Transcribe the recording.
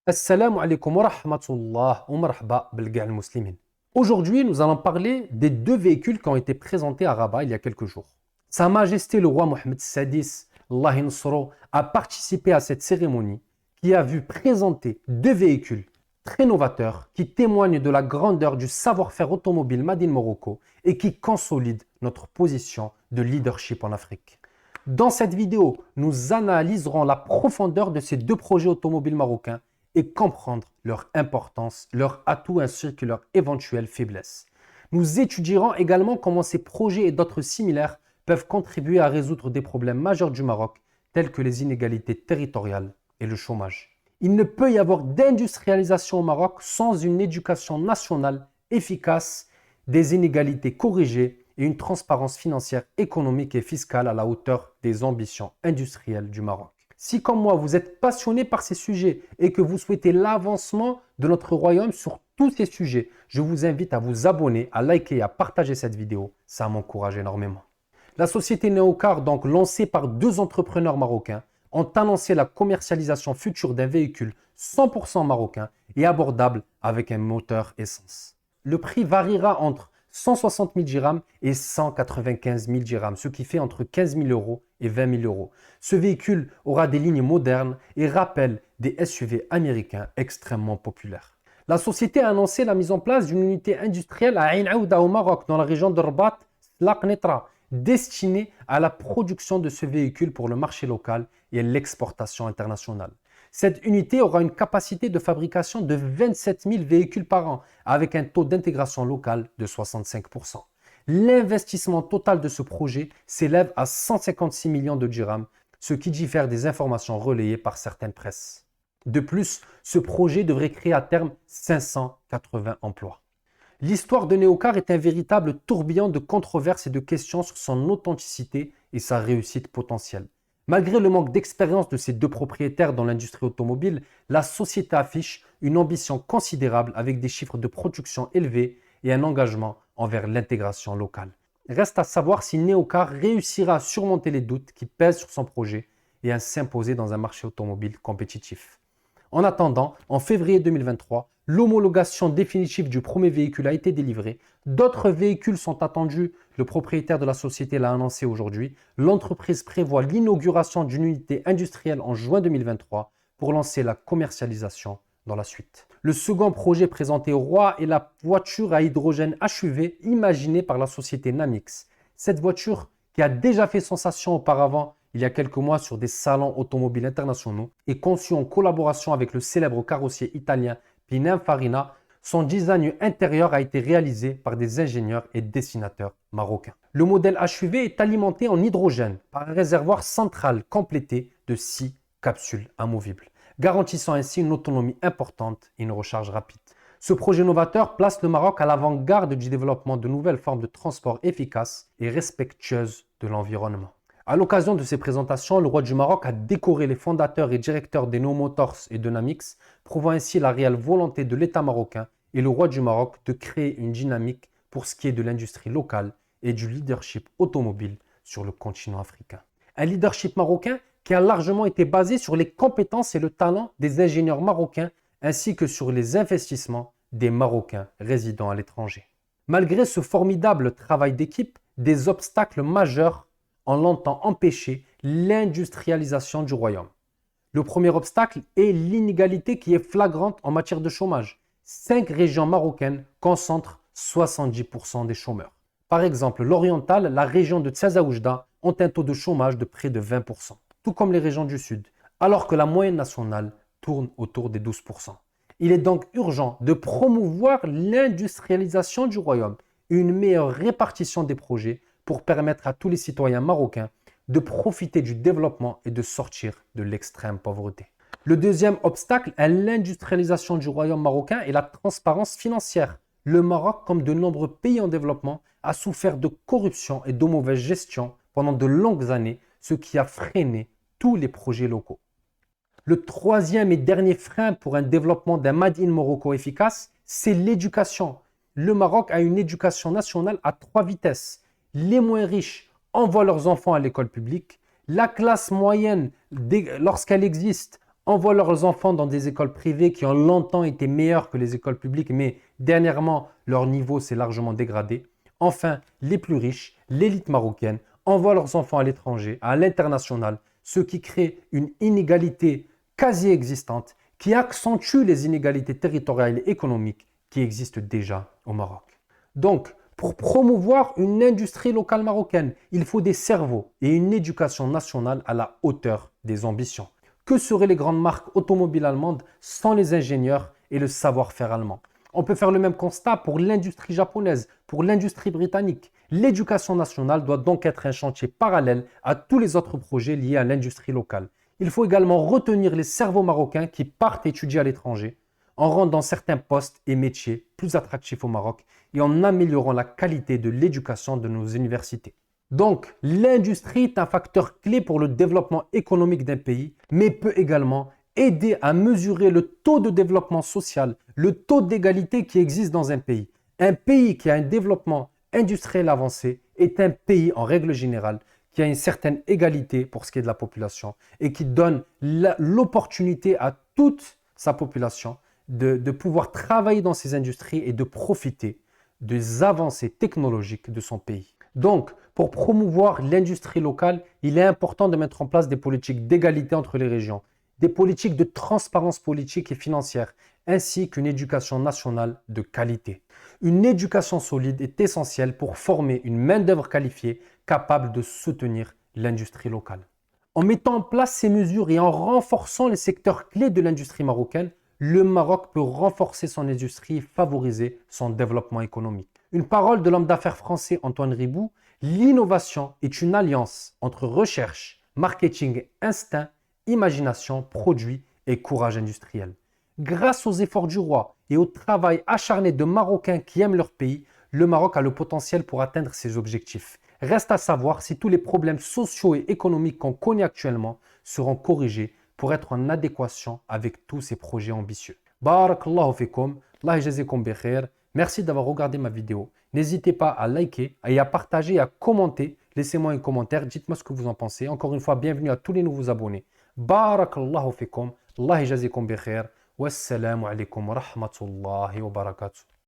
Assalamu alaikum wa rahmatullah wa marhaba bil muslimin. Aujourd'hui, nous allons parler des deux véhicules qui ont été présentés à Rabat il y a quelques jours. Sa Majesté le roi Mohammed Sadis, Allah Yansuru, a participé à cette cérémonie qui a vu présenter deux véhicules très novateurs qui témoignent de la grandeur du savoir-faire automobile Made in Morocco et qui consolident notre position de leadership en Afrique. Dans cette vidéo, nous analyserons la profondeur de ces deux projets automobiles marocains et comprendre leur importance, leurs atouts ainsi que leurs éventuelles faiblesses. Nous étudierons également comment ces projets et d'autres similaires peuvent contribuer à résoudre des problèmes majeurs du Maroc, tels que les inégalités territoriales et le chômage. Il ne peut y avoir d'industrialisation au Maroc sans une éducation nationale efficace, des inégalités corrigées et une transparence financière, économique et fiscale à la hauteur des ambitions industrielles du Maroc. Si comme moi, vous êtes passionné par ces sujets et que vous souhaitez l'avancement de notre royaume sur tous ces sujets, je vous invite à vous abonner, à liker et à partager cette vidéo. Ça m'encourage énormément. La société Neocar, donc lancée par deux entrepreneurs marocains, ont annoncé la commercialisation future d'un véhicule 100% marocain et abordable avec un moteur essence. Le prix variera entre 160 000 dirhams et 195 000 dirhams, ce qui fait entre 15 000 euros et 20 000 euros. Ce véhicule aura des lignes modernes et rappelle des SUV américains extrêmement populaires. La société a annoncé la mise en place d'une unité industrielle à Ain Aouda au Maroc, dans la région de Rabat, Slaq-Netra, destinée à la production de ce véhicule pour le marché local et l'exportation internationale. Cette unité aura une capacité de fabrication de 27 000 véhicules par an, avec un taux d'intégration locale de 65%. L'investissement total de ce projet s'élève à 156 millions de dirhams, ce qui diffère des informations relayées par certaines presses. De plus, ce projet devrait créer à terme 580 emplois. L'histoire de Neocar est un véritable tourbillon de controverses et de questions sur son authenticité et sa réussite potentielle. Malgré le manque d'expérience de ces deux propriétaires dans l'industrie automobile, la société affiche une ambition considérable avec des chiffres de production élevés et un engagement envers l'intégration locale. Reste à savoir si Neocar réussira à surmonter les doutes qui pèsent sur son projet et à s'imposer dans un marché automobile compétitif. En attendant, en février 2023, l'homologation définitive du premier véhicule a été délivrée. D'autres véhicules sont attendus. Le propriétaire de la société l'a annoncé aujourd'hui. L'entreprise prévoit l'inauguration d'une unité industrielle en juin 2023 pour lancer la commercialisation dans la suite. Le second projet présenté au roi est la voiture à hydrogène HUV imaginée par la société Namix. Cette voiture, qui a déjà fait sensation auparavant il y a quelques mois sur des salons automobiles internationaux, est conçue en collaboration avec le célèbre carrossier italien Pininfarina. Son design intérieur a été réalisé par des ingénieurs et dessinateurs marocains. Le modèle HUV est alimenté en hydrogène par un réservoir central complété de 6 capsules amovibles, garantissant ainsi une autonomie importante et une recharge rapide. Ce projet novateur place le Maroc à l'avant-garde du développement de nouvelles formes de transport efficaces et respectueuses de l'environnement. À l'occasion de ces présentations, le roi du Maroc a décoré les fondateurs et directeurs des No Motors et de Namix, prouvant ainsi la réelle volonté de l'État marocain et le roi du Maroc de créer une dynamique pour ce qui est de l'industrie locale et du leadership automobile sur le continent africain. Un leadership marocain qui a largement été basé sur les compétences et le talent des ingénieurs marocains ainsi que sur les investissements des Marocains résidant à l'étranger. Malgré ce formidable travail d'équipe, des obstacles majeurs en l'entend empêcher l'industrialisation du royaume. Le premier obstacle est l'inégalité qui est flagrante en matière de chômage. 5 régions marocaines concentrent 70% des chômeurs. Par exemple, l'oriental, la région de Tsaza Oujda, ont un taux de chômage de près de 20%, tout comme les régions du sud, alors que la moyenne nationale tourne autour des 12%. Il est donc urgent de promouvoir l'industrialisation du royaume et une meilleure répartition des projets pour permettre à tous les citoyens marocains de profiter du développement et de sortir de l'extrême pauvreté. Le deuxième obstacle à l'industrialisation du royaume marocain est la transparence financière. Le Maroc, comme de nombreux pays en développement, a souffert de corruption et de mauvaise gestion pendant de longues années, ce qui a freiné tous les projets locaux. Le troisième et dernier frein pour un développement d'un Made in Morocco efficace, c'est l'éducation. Le Maroc a une éducation nationale à 3 vitesses. Les moins riches envoient leurs enfants à l'école publique. La classe moyenne, lorsqu'elle existe, envoient leurs enfants dans des écoles privées qui ont longtemps été meilleures que les écoles publiques, mais dernièrement, leur niveau s'est largement dégradé. Enfin, les plus riches, l'élite marocaine, envoient leurs enfants à l'étranger, à l'international, ce qui crée une inégalité quasi existante qui accentue les inégalités territoriales et économiques qui existent déjà au Maroc. Donc, pour promouvoir une industrie locale marocaine, il faut des cerveaux et une éducation nationale à la hauteur des ambitions. Que seraient les grandes marques automobiles allemandes sans les ingénieurs et le savoir-faire allemand? On peut faire le même constat pour l'industrie japonaise, pour l'industrie britannique. L'éducation nationale doit donc être un chantier parallèle à tous les autres projets liés à l'industrie locale. Il faut également retenir les cerveaux marocains qui partent étudier à l'étranger, en rendant certains postes et métiers plus attractifs au Maroc et en améliorant la qualité de l'éducation de nos universités. Donc, l'industrie est un facteur clé pour le développement économique d'un pays, mais peut également aider à mesurer le taux de développement social, le taux d'égalité qui existe dans un pays. Un pays qui a un développement industriel avancé est un pays, en règle générale, qui a une certaine égalité pour ce qui est de la population et qui donne l'opportunité à toute sa population de pouvoir travailler dans ces industries et de profiter des avancées technologiques de son pays. Donc, pour promouvoir l'industrie locale, il est important de mettre en place des politiques d'égalité entre les régions, des politiques de transparence politique et financière, ainsi qu'une éducation nationale de qualité. Une éducation solide est essentielle pour former une main-d'œuvre qualifiée capable de soutenir l'industrie locale. En mettant en place ces mesures et en renforçant les secteurs clés de l'industrie marocaine, le Maroc peut renforcer son industrie et favoriser son développement économique. Une parole de l'homme d'affaires français Antoine Ribou, l'innovation est une alliance entre recherche, marketing, instinct, imagination, produit et courage industriel. Grâce aux efforts du roi et au travail acharné de Marocains qui aiment leur pays, le Maroc a le potentiel pour atteindre ses objectifs. Reste à savoir si tous les problèmes sociaux et économiques qu'on connaît actuellement seront corrigés pour être en adéquation avec tous ces projets ambitieux. Barakallahu fikum, Allah yajazikum bi khair. Merci d'avoir regardé ma vidéo. N'hésitez pas à liker et à partager et à commenter. Laissez-moi un commentaire, dites-moi ce que vous en pensez. Encore une fois, bienvenue à tous les nouveaux abonnés. Barakallahu fikum, Allah yajazikum bi khair. Wassalamu alaikum wa rahmatullahi wa barakatuh.